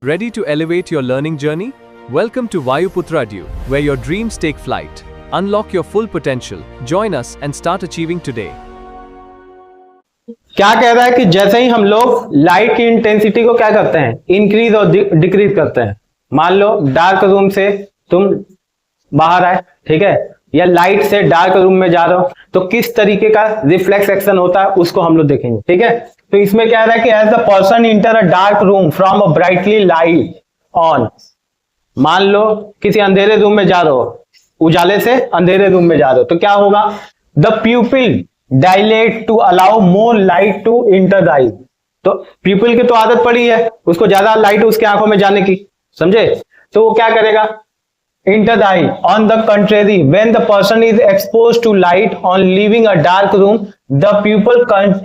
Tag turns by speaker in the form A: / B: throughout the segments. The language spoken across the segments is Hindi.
A: Ready to elevate your learning journey? Welcome to Vayuputra Due, where your dreams take flight. Unlock your full potential. Join us and start achieving today.
B: क्या कह रहा है कि जैसे ही हम लोग लाइट की इंटेंसिटी को क्या करते हैं, इंक्रीज और डिक्रीज करते हैं। मान लो डार्क रूम से तुम बाहर आए, ठीक है, या लाइट से डार्क रूम में जा रहे हो, तो किस तरीके का रिफ्लेक्स एक्शन होता है उसको हम लोग देखेंगे। ठीक है, तो इसमें क्या है कि as the person enter a dark room from a brightly light on, मान लो किसी अंधेरे रूम में जा रहे हो, उजाले से अंधेरे रूम में जा रहे हो, तो क्या होगा, the pupil dilate to allow more light to enter the eye. तो प्यूपिल की तो आदत पड़ी है उसको ज्यादा लाइट उसके आंखों में जाने की, समझे, तो वो क्या करेगा, enter the eye. On the contrary, when the person is expose to light on leaving a dark room, the pupil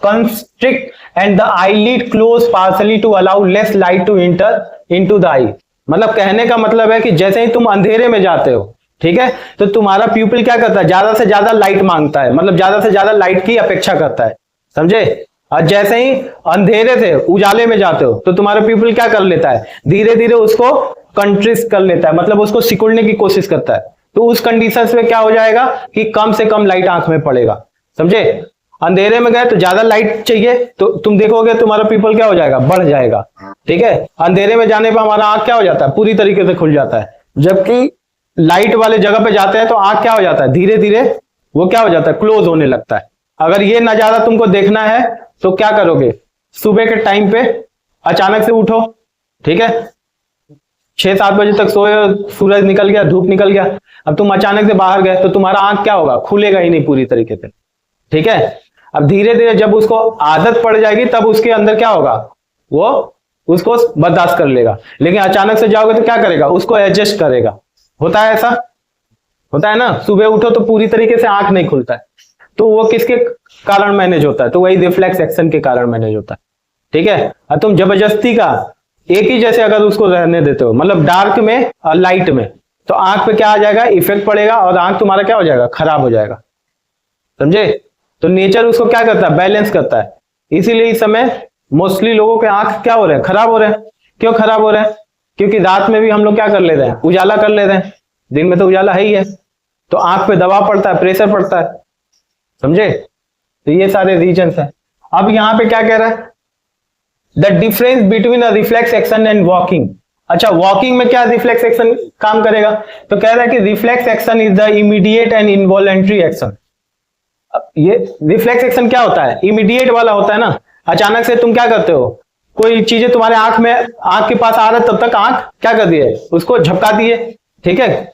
B: constrict and the eyelid close partially to allow less light to enter into the eye। मतलब कहने का मतलब है कि जैसे ही तुम अंधेरे में जाते हो, ठीक है, तो तुम्हारा प्यूपिल क्या करता है, ज्यादा से ज्यादा लाइट मांगता है, मतलब ज्यादा से ज्यादा लाइट की अपेक्षा करता है, समझे। और जैसे ही अंधेरे से उजाले में जाते हो तो तुम्हारा प्यूपिल क्या कर लेता है, धीरे धीरे उसको कंट्रिस्ट कर लेता है, मतलब उसको सिकुड़ने की कोशिश करता है। तो उस कंडीशन में क्या हो जाएगा कि कम से कम लाइट आंख में पड़ेगा, समझे। अंधेरे में गए तो ज्यादा लाइट चाहिए, तो तुम देखोगे तुम्हारा प्यूपिल क्या हो जाएगा, बढ़ जाएगा, ठीक है। अंधेरे में जाने पर हमारा आंख क्या हो जाता है, पूरी तरीके से खुल जाता है, जबकि लाइट वाले जगह पे जाते हैं तो आंख क्या हो जाता है, धीरे धीरे वो क्या हो जाता है, क्लोज होने लगता है। अगर ये नजारा तुमको देखना है तो क्या करोगे, सुबह के टाइम पे अचानक से उठो, ठीक है, 6-7 बजे तक सोए, सूरज निकल गया, धूप निकल गया, अब तुम अचानक से बाहर गए तो तुम्हारा आंख क्या होगा, खुलेगा ही नहीं पूरी तरीके से, ठीक है। अब धीरे धीरे जब उसको आदत पड़ जाएगी तब उसके अंदर क्या होगा, वो उसको बर्दाश्त कर लेगा। लेकिन अचानक से जाओगे तो क्या करेगा, उसको एडजस्ट करेगा। होता है ऐसा, होता है ना, सुबह उठो तो पूरी तरीके से आंख नहीं खुलता है, तो वो किसके कारण मैनेज होता है, तो वही रिफ्लेक्स एक्शन के कारण मैनेज होता है, ठीक है। और तुम जबरदस्ती का एक ही जैसे अगर उसको रहने देते हो, मतलब डार्क में और लाइट में, तो आंख पे क्या आ जाएगा, इफेक्ट पड़ेगा और आंख तुम्हारा क्या हो जाएगा, खराब हो जाएगा, समझे। तो नेचर उसको क्या करता है, बैलेंस करता है। इसीलिए इस समय मोस्टली लोगों के आंख क्या हो रहे हैं, खराब हो रहे हैं। क्यों खराब हो रहे हैं, क्योंकि रात में भी हम लोग क्या कर ले रहे हैं, उजाला कर ले रहे हैं, दिन में तो उजाला है ही है, तो आंख पे दबाव पड़ता है, प्रेशर पड़ता है, समझे। तो ये सारे रीजंस हैं। अब यहां पे क्या कह रहा है, the difference between a reflex action and walking. अच्छा, वॉकिंग में क्या रिफ्लेक्स एक्शन काम करेगा, तो कह रहा है कि reflex action is the immediate and involuntary action. ये रिफ्लेक्स एक्शन क्या होता है, इमीडिएट वाला होता है ना, अचानक से तुम क्या करते हो, कोई चीजें तुम्हारे आंख में, आंख के पास आ रहा है, तब तक आंख क्या कर दिए, उसको झपका दिए, ठीक है,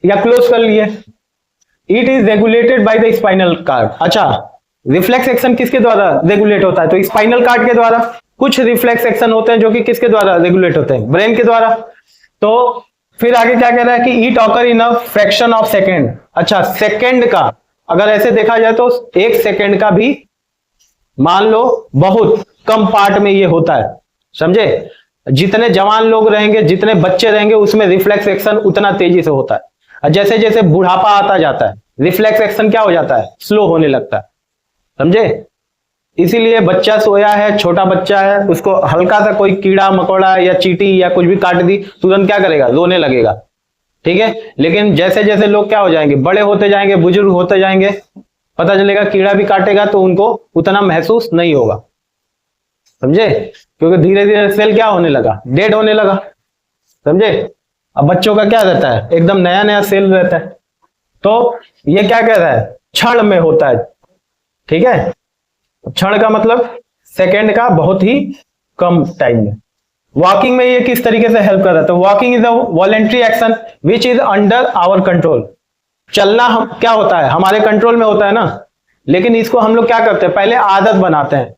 B: या क्लोज कर लिए। It is regulated by the spinal cord. अच्छा, रिफ्लेक्स एक्शन किसके द्वारा रेगुलेट होता है, तो स्पाइनल कार्ड के द्वारा। कुछ रिफ्लेक्स एक्शन होते हैं जो कि किसके द्वारा रेगुलेट होते हैं, ब्रेन के द्वारा। तो फिर आगे क्या कह रहा है कि it occur in a fraction of second. अच्छा, सेकेंड का अगर ऐसे देखा जाए तो 1 सेकेंड का भी मान लो बहुत कम पार्ट में ये होता है, समझे। जितने जवान लोग रहेंगे, जितने बच्चे रहेंगे, उसमें रिफ्लेक्स एक्शन उतना तेजी से होता है। और जैसे जैसे बुढ़ापा आता जाता है, रिफ्लेक्स एक्शन क्या हो जाता है, स्लो होने लगता है, समझे। इसीलिए बच्चा सोया है, छोटा बच्चा है, उसको हल्का सा कोई कीड़ा मकोड़ा या चींटी या कुछ भी काट दी, तुरंत क्या करेगा, रोने लगेगा, ठीक है। लेकिन जैसे जैसे लोग क्या हो जाएंगे, बड़े होते जाएंगे, बुजुर्ग होते जाएंगे, पता चलेगा कीड़ा भी काटेगा तो उनको उतना महसूस नहीं होगा, समझे, क्योंकि धीरे धीरे सेल क्या होने लगा, डेड होने लगा, समझे। अब बच्चों का क्या रहता है, एकदम नया नया सेल रहता है। तो ये क्या कह रहा है, क्षण में होता है, ठीक है। क्षण का मतलब सेकेंड का बहुत ही कम टाइम में। वॉकिंग में ये किस तरीके से हेल्प कर रहा है, तो walking is a voluntary action which is under our control. चलना हम क्या होता है, हमारे कंट्रोल में होता है ना, लेकिन इसको हम लोग क्या करते हैं, पहले आदत बनाते हैं,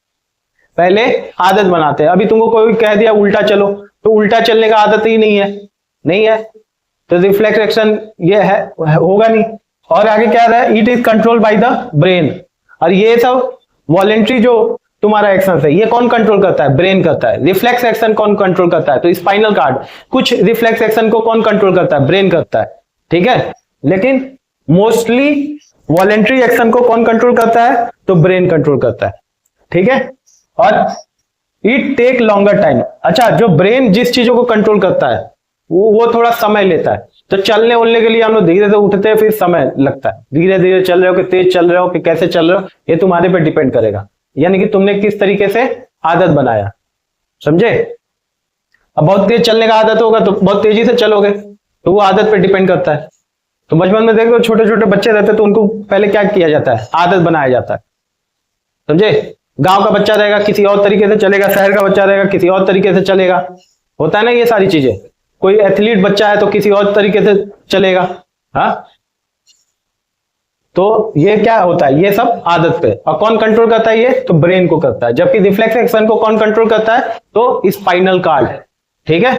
B: पहले आदत बनाते हैं। अभी तुमको कोई कह दिया उल्टा चलो, तो उल्टा चलने का आदत ही नहीं है, नहीं है, तो रिफ्लेक्स एक्शन ये है, होगा नहीं। और आगे क्या रहा है, it is control by the brain. और ये सब वॉलेंट्री जो तुम्हारा एक्शन है, ये कौन कंट्रोल करता है, ब्रेन करता है। रिफ्लेक्स एक्शन कौन कंट्रोल करता है, तो स्पाइनल कार्ड। कुछ रिफ्लेक्स एक्शन को कौन कंट्रोल करता है, ब्रेन करता है, ठीक है। लेकिन मोस्टली वॉलेंट्री एक्शन को कौन कंट्रोल करता है, तो ब्रेन कंट्रोल करता है, ठीक है। और इट टेक लॉन्गर टाइम। अच्छा, जो ब्रेन जिस चीजों को कंट्रोल करता है वो थोड़ा समय लेता है। तो चलने उलने के लिए हम लोग धीरे से उठते हैं, फिर समय लगता है। धीरे धीरे चल रहे हो कि तेज चल रहे हो कि कैसे चल रहे हो, ये तुम्हारे पे डिपेंड करेगा, यानी कि तुमने किस तरीके से आदत बनाया, समझे। अब बहुत तेज चलने का आदत होगा तो बहुत तेजी से चलोगे, तो वो आदत पे डिपेंड करता है। तो बचपन में देखो छोटे छोटे बच्चे रहते हैं तो उनको पहले क्या किया जाता है, आदत बनाया जाता है, समझे। गांव का बच्चा रहेगा किसी और तरीके से चलेगा, शहर का बच्चा रहेगा किसी और तरीके से चलेगा, होता है ना ये सारी चीजें। कोई एथलीट बच्चा है तो किसी और तरीके से चलेगा। हाँ, तो ये क्या होता है, ये सब आदत पे। और कौन कंट्रोल करता है, ये तो ब्रेन को करता है। जबकि रिफ्लेक्स एक्शन को कौन कंट्रोल करता है, तो स्पाइनल कॉर्ड, ठीक है।